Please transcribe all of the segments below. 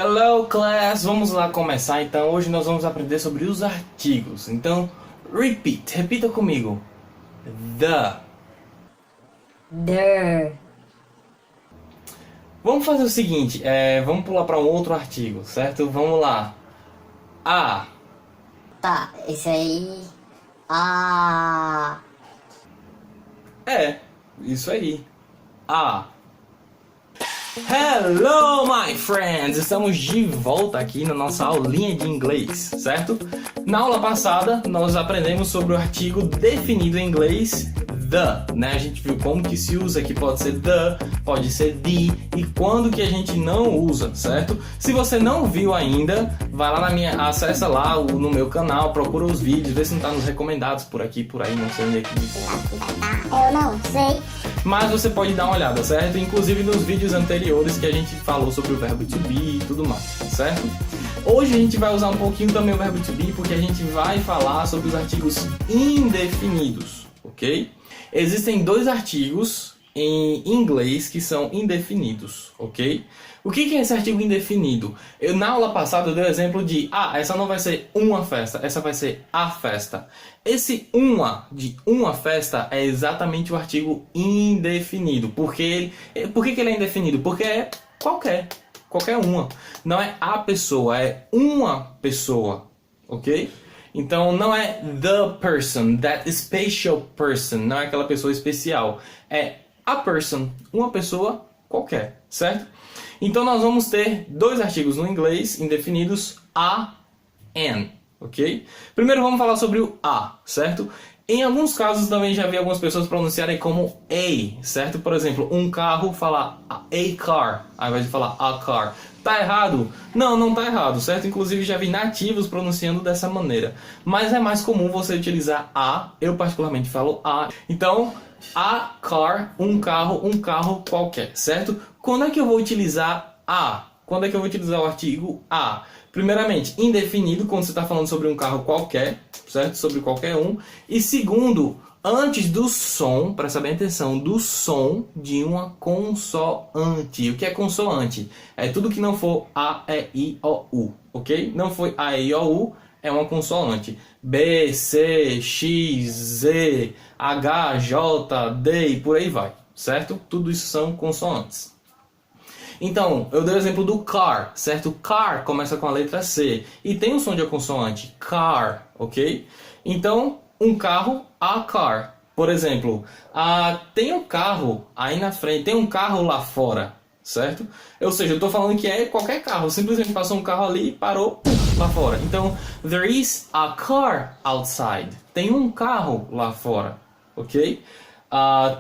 Hello class, vamos lá começar então. Hoje nós vamos aprender sobre os artigos. Então, repita comigo. The. Vamos fazer o seguinte, vamos pular para um outro artigo, certo? Vamos lá. A. Tá, esse aí. Isso aí. A. Hello, my friends! Estamos de volta aqui na nossa aulinha de inglês, certo? Na aula passada, nós aprendemos sobre o artigo definido em inglês, the, né? A gente viu como que se usa, que pode ser the, pode ser the, e quando que a gente não usa, certo? Se você não viu ainda, vai lá acessa lá no meu canal, procura os vídeos, vê se não tá nos recomendados por aqui, por aí, não sei onde é que Eu não sei. mas você pode dar uma olhada, certo? Inclusive nos vídeos anteriores que a gente falou sobre o verbo to be e tudo mais, certo? Hoje a gente vai usar um pouquinho também o verbo to be porque a gente vai falar sobre os artigos indefinidos, ok? Existem dois artigos em inglês que são indefinidos, ok? O que é esse artigo indefinido? Na aula passada eu dei o exemplo de essa não vai ser uma festa, essa vai ser a festa. Esse de uma festa é exatamente o artigo indefinido. Por que ele é indefinido? Porque é qualquer uma. Não é a pessoa, é uma pessoa, ok? Então não é the person, that special person, não é aquela pessoa especial. É a person, uma pessoa qualquer, certo? Então nós vamos ter dois artigos no inglês indefinidos, a, an, ok? Primeiro vamos falar sobre o a, certo? Em alguns casos também já vi algumas pessoas pronunciarem como a, certo? Por exemplo, um carro fala a car, ao invés de falar a car. Tá errado? Não tá errado, certo? Inclusive já vi nativos pronunciando dessa maneira. Mas é mais comum você utilizar a, eu particularmente falo a. Então, a car, um carro qualquer, certo? Quando é que eu vou utilizar a? Quando é que eu vou utilizar o artigo a? Primeiramente, indefinido, quando você está falando sobre um carro qualquer, certo? Sobre qualquer um. E segundo, antes do som, presta bem atenção, do som de uma consoante. O que é consoante? É tudo que não for A, E, I, O, U, ok? Não foi A, E, I, O, U, é uma consoante. B, C, X, Z, H, J, D e por aí vai, certo? Tudo isso são consoantes. Então, eu dei o exemplo do car, certo? Car começa com a letra C e tem um som de consoante, car, ok? Então, um carro, a car. Por exemplo, tem um carro aí na frente, tem um carro lá fora, certo? Ou seja, eu estou falando que é qualquer carro, simplesmente passou um carro ali e parou lá fora. Então, there is a car outside. Tem um carro lá fora, ok?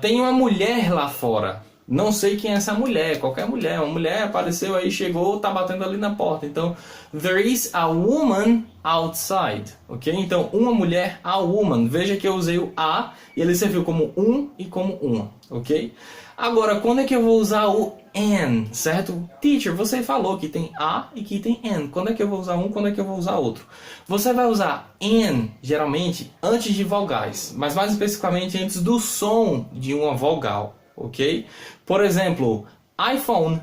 Tem uma mulher lá fora. Não sei quem é essa mulher, qualquer mulher. Uma mulher apareceu aí, chegou, tá batendo ali na porta. Então, there is a woman outside, ok? Então, uma mulher, a woman. Veja que eu usei o a e ele serviu como um e como uma, ok? Agora, quando é que eu vou usar o an, certo? Teacher, você falou que tem a e que tem an. Quando é que eu vou usar um, quando é que eu vou usar outro? Você vai usar an, geralmente, antes de vogais, mas mais especificamente antes do som de uma vogal, ok? Por exemplo, iPhone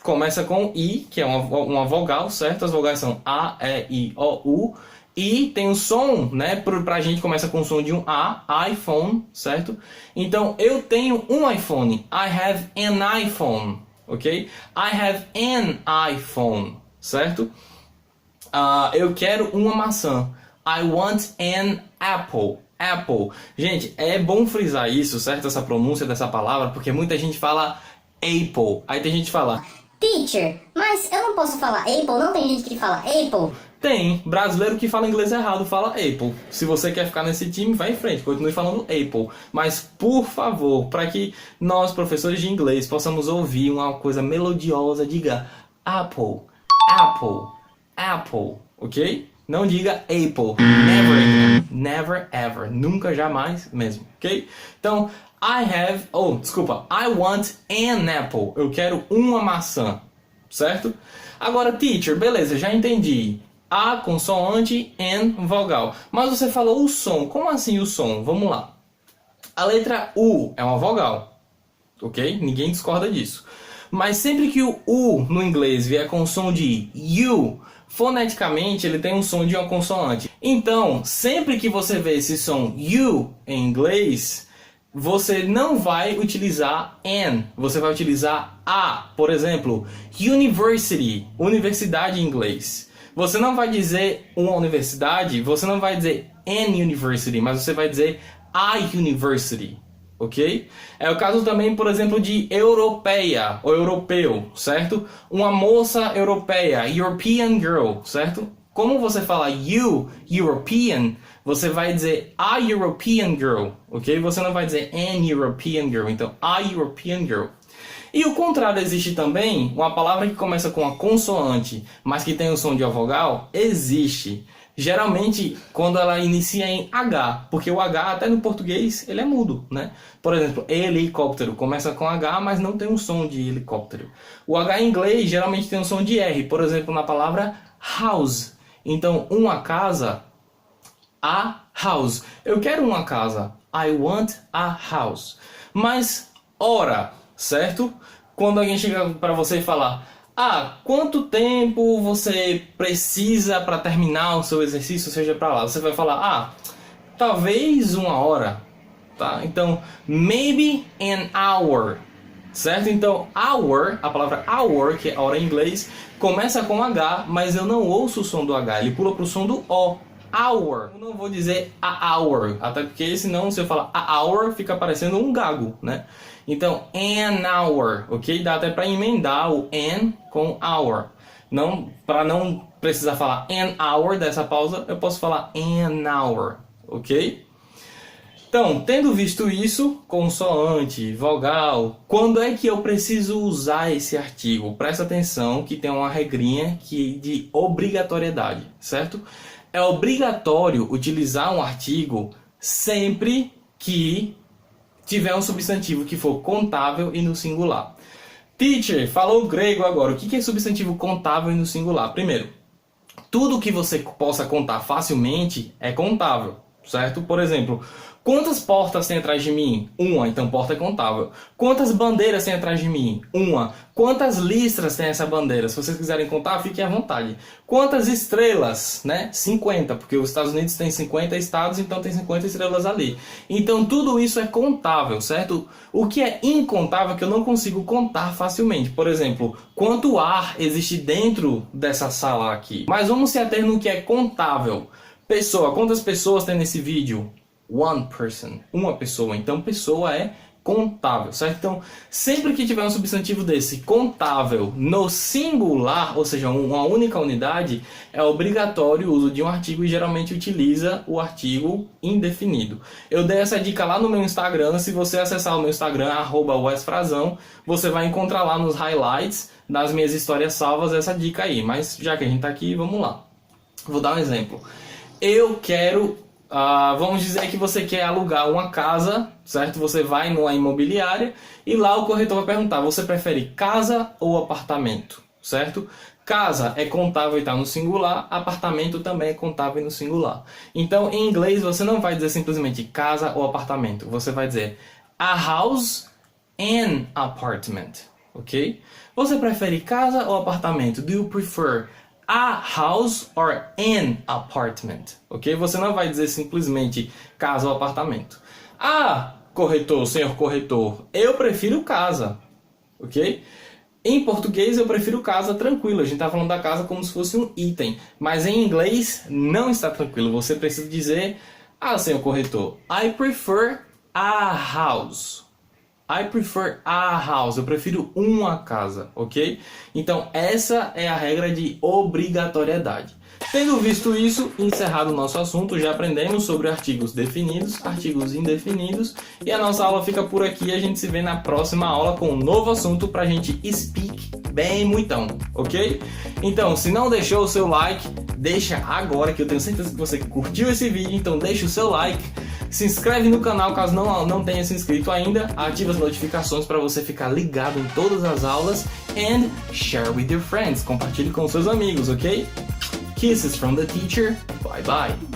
começa com I, que é uma vogal, certo? As vogais são A, E, I, O, U. E tem o som, né? Pra gente começa com o som de um A, iPhone, certo? Então, eu tenho um iPhone. I have an iPhone, ok? I have an iPhone, certo? Eu quero uma maçã. I want an apple. Apple. Gente, é bom frisar isso, certo? Essa pronúncia dessa palavra, porque muita gente fala apple. Aí tem gente que fala... Teacher, mas eu não posso falar Apple, não tem gente que fala Apple? Tem brasileiro que fala inglês errado, fala Apple. Se você quer ficar nesse time, vai em frente, continue falando Apple. Mas, por favor, para que nós, professores de inglês, possamos ouvir uma coisa melodiosa, diga Apple, Apple, Apple, ok? Não diga Apple, never ever, nunca, jamais mesmo, ok? Então, I want an apple, eu quero uma maçã, certo? Agora, teacher, beleza, já entendi. A consoante, N vogal. Mas você falou o som. Como assim o som? Vamos lá. A letra U é uma vogal, ok? Ninguém discorda disso. Mas sempre que o U no inglês vier com o som de U, foneticamente ele tem um som de uma consoante. Então, sempre que você vê esse som U em inglês, você não vai utilizar N, você vai utilizar A. Por exemplo, university, universidade em inglês. Você não vai dizer uma universidade, você não vai dizer an university, mas você vai dizer a university, ok? É o caso também, por exemplo, de europeia ou europeu, certo? Uma moça europeia, European girl, certo? Como você fala you, European, você vai dizer a European girl, ok? Você não vai dizer an European girl, então a European girl. E o contrário existe também, uma palavra que começa com a consoante, mas que tem o som de vogal, existe. Geralmente quando ela inicia em H, porque o H até no português ele é mudo, né? Por exemplo, helicóptero começa com H, mas não tem um som de helicóptero. O H em inglês geralmente tem um som de R, por exemplo, na palavra house. Então, uma casa, a house. Eu quero uma casa, I want a house. Mas, ora, certo? Quando alguém chega para você e falar, quanto tempo você precisa para terminar o seu exercício, seja para lá, você vai falar, talvez 1 hora, tá? Então, maybe an hour, certo? Então, hour, a palavra hour, que é hora em inglês, começa com H, mas eu não ouço o som do H, ele pula pro som do O. Hour. Eu não vou dizer a hour, até porque senão se eu falar a hour fica parecendo um gago, né? Então, an hour, ok? Dá até para emendar o an com hour. Não, para não precisar falar an hour dessa pausa, eu posso falar an hour, ok? Então, tendo visto isso, consoante, vogal, quando é que eu preciso usar esse artigo? Presta atenção que tem uma regrinha de obrigatoriedade, certo? É obrigatório utilizar um artigo sempre que tiver um substantivo que for contável e no singular. Teacher, falou grego agora. O que é substantivo contável e no singular? Primeiro, tudo que você possa contar facilmente é contável, certo? Por exemplo, quantas portas tem atrás de mim? 1, então porta é contável. Quantas bandeiras tem atrás de mim? 1. Quantas listras tem essa bandeira? Se vocês quiserem contar, fiquem à vontade. Quantas estrelas? Né? 50, porque os Estados Unidos tem 50 estados, então tem 50 estrelas ali. Então tudo isso é contável, certo? O que é incontável é que eu não consigo contar facilmente. Por exemplo, quanto ar existe dentro dessa sala aqui? Mas vamos se ater no que é contável. Pessoa, quantas pessoas tem nesse vídeo? One person, uma pessoa. Então pessoa é contável, certo? Então sempre que tiver um substantivo desse contável no singular, ou seja, uma única unidade, é obrigatório o uso de um artigo e geralmente utiliza o artigo indefinido. Eu dei essa dica lá no meu Instagram. Se você acessar o meu Instagram, @wesfrazão, você vai encontrar lá nos highlights das minhas histórias salvas essa dica aí. Mas já que a gente tá aqui, vamos lá. Vou dar um exemplo. Eu quero... vamos dizer que você quer alugar uma casa, certo? Você vai numa imobiliária e lá o corretor vai perguntar, você prefere casa ou apartamento, certo? Casa é contável e está no singular, apartamento também é contável e no singular. Então, em inglês, você não vai dizer simplesmente casa ou apartamento, você vai dizer a house and apartment, ok? Você prefere casa ou apartamento? Do you prefer a house or an apartment, ok? Você não vai dizer simplesmente casa ou apartamento. Corretor, senhor corretor, eu prefiro casa, ok? Em português eu prefiro casa tranquilo, a gente está falando da casa como se fosse um item, mas em inglês não está tranquilo, você precisa dizer, senhor corretor, I prefer a house. I prefer a house, eu prefiro uma casa, ok? Então essa é a regra de obrigatoriedade. Tendo visto isso, encerrado o nosso assunto, já aprendemos sobre artigos definidos, artigos indefinidos, e a nossa aula fica por aqui. A gente se vê na próxima aula com um novo assunto pra gente speak bem muitão, ok? Então, se não deixou o seu like, deixa agora, que eu tenho certeza que você curtiu esse vídeo, então deixa o seu like. Se inscreve no canal caso não tenha se inscrito ainda, ativa as notificações para você ficar ligado em todas as aulas, and share with your friends, compartilhe com seus amigos, ok? Kisses from the teacher, bye bye!